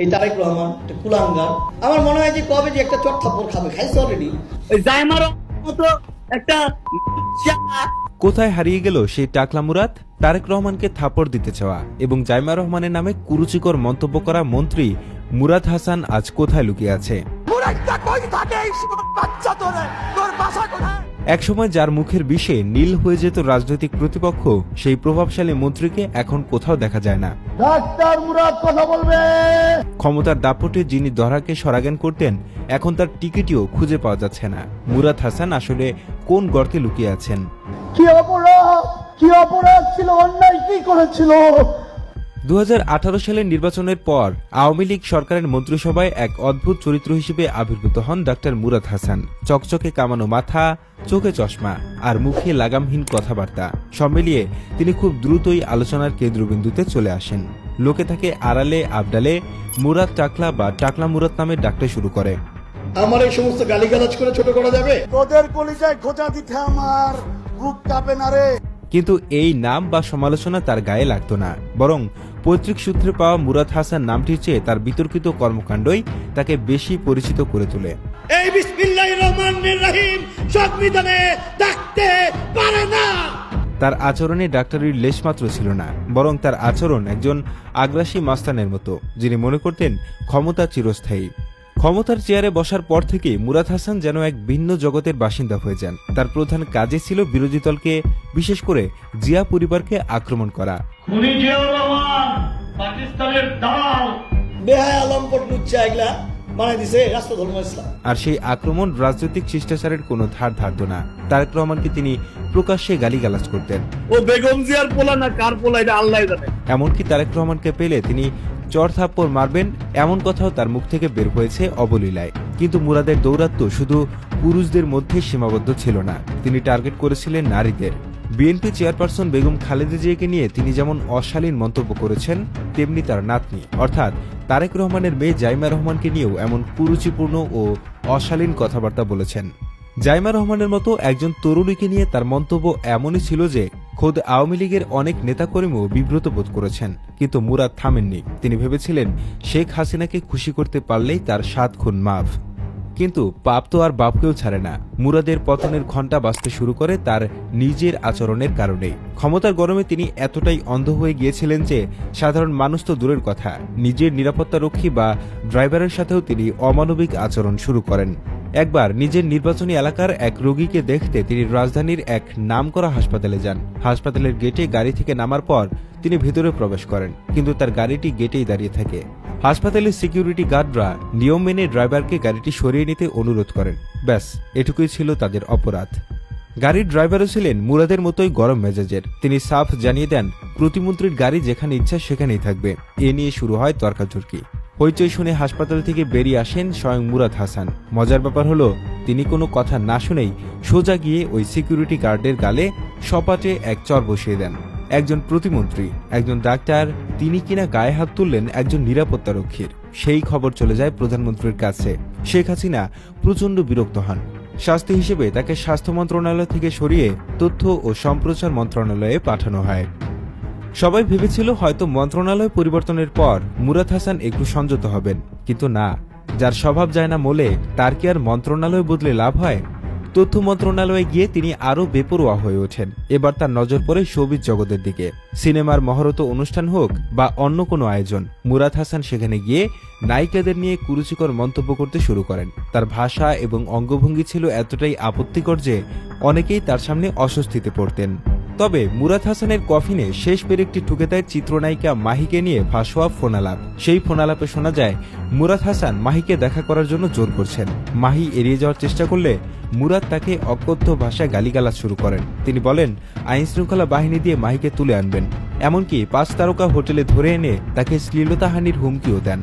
এই তারেক রহমান একটা কুলাঙ্গার। আমার মনে হয় যে কবে যে একটা চট থাপ্পড় খাবে, খাইছে অলরেডি। ওই জাইমার মতো একটা কোথায় হারিয়ে গেল সেই টাকলা মুরাদ? তারেক রহমানকে থাপড় দিতে চাওয়া এবং জাইমা রহমানের নামে কুরুচিকর মন্তব্য করা মন্ত্রী মুরাদ হাসান আজ কোথায় লুকিয়ে আছে? একসময় যার মুখের বিষে নীল হয়ে যেত রাজনৈতিক প্রতিপক্ষ, সেই প্রভাবশালী মন্ত্রীকে এখন কোথাও দেখা যায় না। ডাক্তার মুরাদ কথা বলবে। ক্ষমতার দাপটে যিনি দরাকে সরাজ্ঞান করতেন, এখন তার টিকিটিও খুঁজে পাওয়া যাচ্ছে না। মুরাদ হাসান আসলে কোন গর্তে লুকিয়ে আছেন? কি অপরাধ ছিল, অন্যায় কি করেছিল? 2018 সালের নির্বাচনের পর আওয়ামী লীগ সরকারের মন্ত্রিসভায় এক অদ্ভুত চরিত্র হিসেবে আবির্ভূত হন ডাক্তার মুরাদ হাসান। চকচকে কামানো মাথা, চোখে চশমা আর মুখে লাগামহীন কথাবার্তা, সব মিলিয়ে তিনি খুব দ্রুতই আলোচনার কেন্দ্রবিন্দুতে চলে আসেন। লোকে তাকে আড়ালে আবডালে মুরাদ টাকলা বা টাকলা মুরাদ নামে ডাকতে শুরু করে। আমার এই সমস্ত গালিগালাজ করে ছোট করা যাবে? তোদের কলিজায় খোঁচা দিতে আমার বুক কাঁপে না রে। কিন্তু এই নাম বা সমালোচনা তার গায়ে লাগতো না, বরং পৈতৃক সূত্রে পাওয়া মুরাদ হাসান নামটির চেয়ে তার বিতর্কিত কর্মকাণ্ডই তাকে বেশি পরিচিত করে তোলে। এই বিসমিল্লাহির রহমানির রহিম সংবিধানে থাকতে পারে না। তার আচরণে ডাক্তারির লেশমাত্র ছিল না, বরং তার আচরণ একজন আগ্রাসী মাস্তানের মতো, যিনি মনে করতেন ক্ষমতা চিরস্থায়ী। ক্ষমতার চেয়ারে বসার পর থেকে মুরাদ হাসান যেন এক ভিন্ন জগতের বাসিন্দা হয়ে যান। তার প্রধান কাজে ছিল বিরোধী দলকে, বিশেষ করে জিয়া পরিবারকে আক্রমণ করা। খুনি জিয়াউর রহমান পাকিস্তানের দালাল, বেহায়া লম্পট লুচ্চা এগুলা বানাই দিছে রাষ্ট্র ধর্ম ইসলাম। আর সেই আক্রমণ রাজনৈতিক শিষ্টাচারের কোনো ধার ধারত না। তারেক রহমানকে তিনি প্রকাশ্যে গালিগালাজ করতেন। ও বেগম জিয়ার পোলা না কার পোলা এটা আল্লাহ জানে। এমনকি তারেক রহমানকে পেলে তিনি চর থাপ্পড় মারবেন, এমন কথাও তার মুখ থেকে বের হয়েছে অবলীলায়। কিন্তু মুরাদের দৌরাত্ম্য শুধু পুরুষদের মধ্যে সীমাবদ্ধ ছিল না, তিনি টার্গেট করেছিলেন নারীদের। বিএনপি চেয়ারপারসন বেগম খালেদা জিয়াকে নিয়ে তিনি যেমন অশালীন মন্তব্য করেছেন, তেমনি তার নাতনি অর্থাৎ তারেক রহমানের মেয়ে জাইমা রহমানকে নিয়েও এমন কুরুচিপূর্ণ ও অশালীন কথাবার্তা বলেছেন। জাইমা রহমানের মতো একজন তরুণীকে নিয়ে তার মন্তব্য এমনই ছিল যে খোদ আওয়ামী লীগের অনেক নেতাকর্মীও বিব্রত বোধ করেছেন। কিন্তু মুরাদ থামেননি। তিনি ভেবেছিলেন শেখ হাসিনাকে খুশি করতে পারলেই তার 7 খুন মাফ। কিন্তু পাপ তো আর বাপকেও ছাড়ে না। মুরাদের পতনের ঘণ্টা বাজতে শুরু করে তার নিজের আচরণের কারণেই। ক্ষমতার গরমে তিনি এতটাই অন্ধ হয়ে গিয়েছিলেন যে সাধারণ মানুষ তো দূরের কথা, নিজের নিরাপত্তারক্ষী বা ড্রাইভারের সাথেও তিনি অমানবিক আচরণ শুরু করেন। একবার নিজের নির্বাচনী এলাকার এক রোগীকে দেখতে তিনি রাজধানীর এক নামকরা হাসপাতালে যান। হাসপাতালের গেটে গাড়ি থেকে নামার পর তিনি ভেতরে প্রবেশ করেন, কিন্তু তার গাড়িটি গেটেই দাঁড়িয়ে থাকে। হাসপাতালের সিকিউরিটি গার্ডরা নিয়ম মেনে ড্রাইভারকে গাড়িটি সরিয়ে নিতে অনুরোধ করেন। ব্যাস, এটুকুই ছিল তাদের অপরাধ। গাড়ির ড্রাইভারও ছিলেন মুরাদের মতোই গরম মেজাজের। তিনি সাফ জানিয়ে দেন প্রতিমন্ত্রীর গাড়ি যেখানে ইচ্ছা সেখানেই থাকবে। এ নিয়ে শুরু হয় তর্কাতর্কি। হইচই শুনে হাসপাতাল থেকে বেরিয়ে আসেন স্বয়ং মুরাদ হাসান। মজার ব্যাপার হলো, তিনি কোনো কথা না শুনেই সোজা গিয়ে ওই সিকিউরিটি গার্ডের গালে সপাটে এক চর বসিয়ে দেন। একজন প্রতিমন্ত্রী, একজন ডাক্তার, তিনি কিনা গায়ে হাত তুললেন একজন নিরাপত্তারক্ষীর। সেই খবর চলে যায় প্রধানমন্ত্রীর কাছে। শেখ হাসিনা প্রচণ্ড বিরক্ত হন। শাস্তি হিসেবে তাকে স্বাস্থ্য মন্ত্রণালয় থেকে সরিয়ে তথ্য ও সম্প্রচার মন্ত্রণালয়ে পাঠানো হয়। সবাই ভেবেছিল হয়তো মন্ত্রণালয় পরিবর্তনের পর মুরাদ হাসান একটু সংযত হবেন, কিন্তু না। যার স্বভাব যায় না মোলে, তার কি আর মন্ত্রণালয় বদলে লাভ হয়? তথ্য মন্ত্রণালয়ে গিয়ে তিনি আরও বেপরোয়া হয়ে ওঠেন। এবার তার নজর পড়ে শোবিজ জগতের দিকে। সিনেমার মহরত অনুষ্ঠান হোক বা অন্য কোনো আয়োজন, মুরাদ হাসান সেখানে গিয়ে নায়িকাদের নিয়ে কুরুচিকর মন্তব্য করতে শুরু করেন। তার ভাষা এবং অঙ্গভঙ্গি ছিল এতটাই আপত্তিকর যে অনেকেই তার সামনে অস্বস্তিতে পড়তেন। তবে মুরাদ হাসানের কফিনে শেষ পেরেকটি ঠুকে দেয় চিত্রনায়িকা মাহিকে নিয়ে ফাঁস হওয়া ফোনালাপ। সেই ফোনালাপে শোনা যায় মুরাদ হাসান মাহিকে দেখা করার জন্য জোর করছেন। মাহি এড়িয়ে যাওয়ার চেষ্টা করলে মুরাদ তাকে অকথ্য ভাষায় গালিগালাজ শুরু করেন। তিনি বলেন আইনশৃঙ্খলা বাহিনী দিয়ে মাহিকে তুলে আনবেন, এমনকি 5 তারকা হোটেলে ধরে এনে তাকে শ্লীলতাহানির হুমকিও দেন।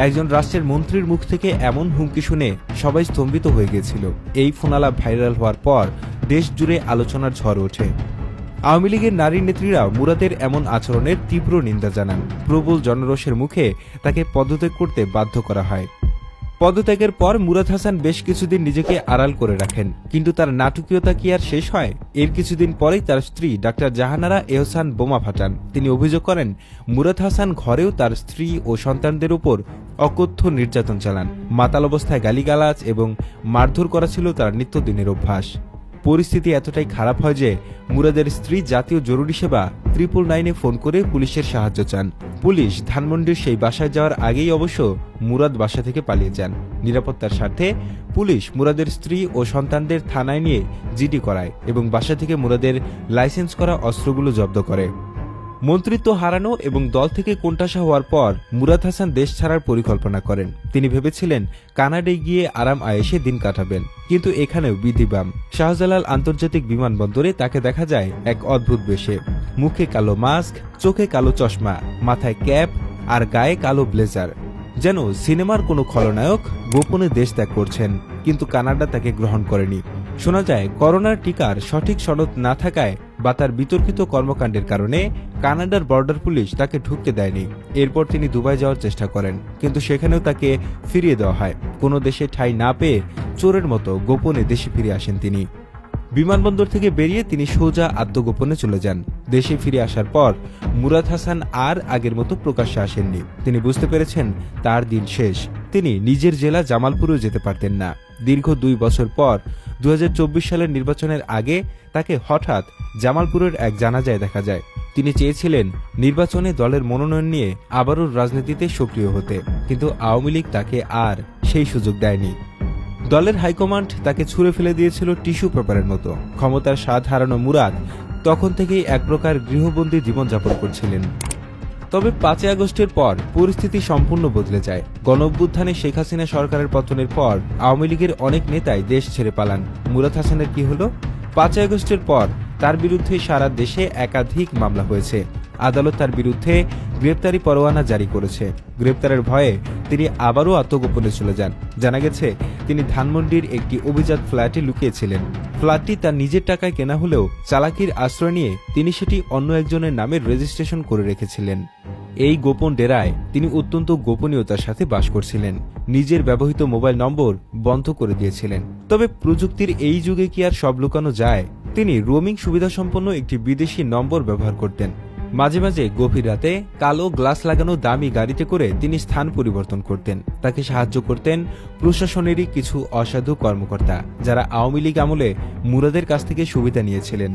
একজন রাষ্ট্রের মন্ত্রীর মুখ থেকে এমন হুমকি শুনে সবাই স্তম্ভিত হয়ে গিয়েছিল। এই ফোনালাপ ভাইরাল হওয়ার পর দেশ জুড়ে আলোচনার ঝড় ওঠে। আওয়ামী লীগের নারী নেত্রীরা মুরাদের এমন আচরণের তীব্র নিন্দা জানান। প্রবল জনরোষের মুখে তাকে পদত্যাগ করতে বাধ্য করা হয়। পদত্যাগের পর মুরাদ হাসান বেশ কিছুদিন নিজেকে আড়াল করে রাখেন, কিন্তু তার নাটকীয়তা কি আর শেষ হয়? এর কিছুদিন পরেই তার স্ত্রী ডাক্তার জাহানারা এহসান বোমা ফাটান। তিনি অভিযোগ করেন মুরাদ হাসান ঘরেও তার স্ত্রী ও সন্তানদের উপর অকথ্য নির্যাতন চালান। মাতাল অবস্থায় গালিগালাজ এবং মারধর করা ছিল তার নিত্যদিনের অভ্যাস। পরিস্থিতি এতটাই খারাপ হয় যে মুরাদের স্ত্রী জাতীয় জরুরি সেবা 999-এ ফোন করে পুলিশের সাহায্য চান। পুলিশ ধানমন্ডির সেই বাসায় যাওয়ার আগেই অবশ্য মুরাদ বাসা থেকে পালিয়ে যান। নিরাপত্তার স্বার্থে পুলিশ মুরাদের স্ত্রী ও সন্তানদের থানায় নিয়ে জিডি করায় এবং বাসা থেকে মুরাদের লাইসেন্স করা অস্ত্রগুলো জব্দ করে। মন্ত্রিত্ব হারানো এবং দল থেকে কোণঠাসা হওয়ার পর মুরাদ হাসান দেশ ছাড়ার পরিকল্পনা করেন। তিনি ভেবেছিলেন কানাডায় গিয়ে আরাম আয়েশে দিন কাটাবেন, কিন্তু এখানেও বিধিবাম। শাহজালাল আন্তর্জাতিক বিমানবন্দরে তাকে দেখা যায় এক অদ্ভুত বেশে। মুখে কালো মাস্ক, চোখে কালো চশমা, মাথায় ক্যাপ আর গায়ে কালো ব্লেজার। যেন সিনেমার কোনো খলনায়ক গোপনে দেশ ত্যাগ করছেন। কিন্তু কানাডা তাকে গ্রহণ করেনি। শোনা যায় করোনার টিকার সঠিক সনদ না থাকায় বা তার বিতর্কিত কর্মকাণ্ডের কারণে কানাডার বর্ডার পুলিশ তাকে ঢুকতে দেয়নি। এরপর তিনি দুবাই যাওয়ার চেষ্টা করেন, কিন্তু সেখানেও তাকে ফিরিয়ে দেওয়া হয়। কোনো দেশে ঠাঁই না পেয়ে চোরের মতো গোপনে দেশে ফিরে আসেন তিনি। বিমানবন্দর থেকে বেরিয়ে তিনি সোজা আত্মগোপনে চলে যান। দেশে ফিরে আসার পর মুরাদ হাসান আর আগের মতো প্রকাশ্যে আসেননি। তিনি বুঝতে পেরেছেন তার দিন শেষ। তিনি নিজের জেলা জামালপুরেও যেতে পারতেন না। দীর্ঘ 2 বছর পর 2024 সালের নির্বাচনের আগে তাকে হঠাৎ জামালপুরের এক জানাজায় দেখা যায়। তিনি চেয়েছিলেন নির্বাচনে দলের মনোনয়ন নিয়ে আবারও রাজনীতিতে সক্রিয় হতে, কিন্তু আওয়ামী লীগ তাকে আর সেই সুযোগ দেয়নি। দলের হাইকমান্ড তাকে ছুঁড়ে ফেলে দিয়েছিল টিস্যু পেপারের মতো। ক্ষমতার স্বাদ হারানো মুরাদ তখন থেকেই এক প্রকার গৃহবন্দী জীবনযাপন করছিলেন। তবে 5 আগস্টের পর পরিস্থিতি সম্পূর্ণ বদলে যায়। গণঅভ্যুত্থানে শেখ হাসিনা সরকারের পতনের পর আওয়ামী লীগের অনেক নেতাই দেশ ছেড়ে পালান। মুরাদ হাসানের কি হলো? 5 আগস্টের পর তার বিরুদ্ধে সারা দেশে একাধিক মামলা হয়েছে। আদালত তার বিরুদ্ধে গ্রেপ্তারি পরোয়ানা জারি করেছে। গ্রেপ্তারের ভয়ে তিনি আবারও আত্মগোপনে চলে যান। জানা গেছে তিনি ধানমন্ডির একটি অভিজাত ফ্ল্যাটে লুকিয়েছিলেন। ফ্ল্যাটটি তার নিজের টাকায় কেনা হলেও চালাকির আশ্রয় নিয়ে তিনি সেটি অন্য একজনের নামে রেজিস্ট্রেশন করে রেখেছিলেন। এই গোপন ডেরায় তিনি অত্যন্ত গোপনীয়তার সাথে বাস করছিলেন। নিজের ব্যবহৃত মোবাইল নম্বর বন্ধ করে দিয়েছিলেন। তবে প্রযুক্তির এই যুগে কি আর সব লুকানো যায়? তিনি রোমিং সুবিধাসম্পন্ন একটি বিদেশি নম্বর ব্যবহার করতেন। মাঝে মাঝে গভীর রাতে কালো গ্লাস লাগানো দামি গাড়িতে করে তিনি স্থান পরিবর্তন করতেন। তাকে সাহায্য করতেন প্রশাসনেরই কিছু অসাধু কর্মকর্তা, যারা আওয়ামী লীগ আমলে মুরাদের কাছ থেকে সুবিধা নিয়েছিলেন।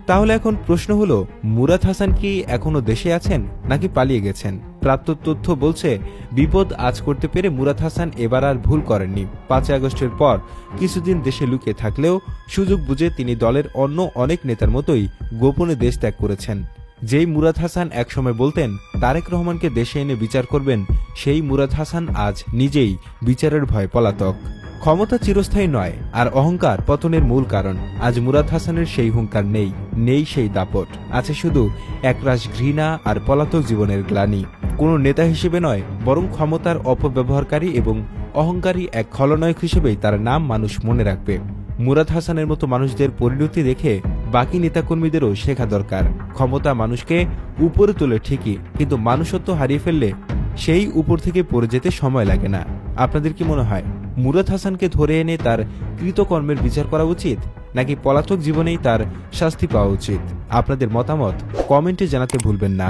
তাহলে এখন প্রশ্ন হলো, মুরাদ হাসান কি এখনো দেশে আছেন নাকি পালিয়ে গেছেন? প্রাপ্ত তথ্য বলছে বিপদ আজ করতে পেরে মুরাদ হাসান এবার আর ভুল করেননি। 5 আগস্টের পর কিছুদিন দেশে লুকিয়ে থাকলেও সুযোগ বুঝে তিনি দলের অন্য অনেক নেতার মতোই গোপনে দেশ ত্যাগ করেছেন। যেই মুরাদ হাসান একসময় বলতেন তারেক রহমানকে দেশে এনে বিচার করবেন, সেই মুরাদ হাসান আজ নিজেই বিচারের ভয়ে পলাতক। ক্ষমতা চিরস্থায়ী নয়, আর অহংকার পতনের মূল কারণ। আজ মুরাদ হাসানের সেই হুঙ্কার নেই সেই দাপট। আছে শুধু একরাশ ঘৃণা আর পলাতক জীবনের গ্লানি। কোনো নেতা হিসেবে নয়, বরং ক্ষমতার অপব্যবহারকারী এবং অহংকারী এক খলনায়ক হিসেবেই তার নাম মানুষ মনে রাখবে। মুরাদ হাসানের মতো মানুষদের পরিণতি দেখে বাকি নেতাকর্মীদেরও শেখা দরকার। ক্ষমতা মানুষকে উপরে তোলে ঠিকই, কিন্তু মানুষত্ব হারিয়ে ফেললে সেই উপর থেকে পড়ে যেতে সময় লাগে না। আপনাদের কি মনে হয়, মুরাদ হাসানকে ধরে এনে তার কৃতকর্মের বিচার করা উচিত, নাকি পলাতক জীবনেই তার শাস্তি পাওয়া উচিত? আপনাদের মতামত কমেন্টে জানাতে ভুলবেন না।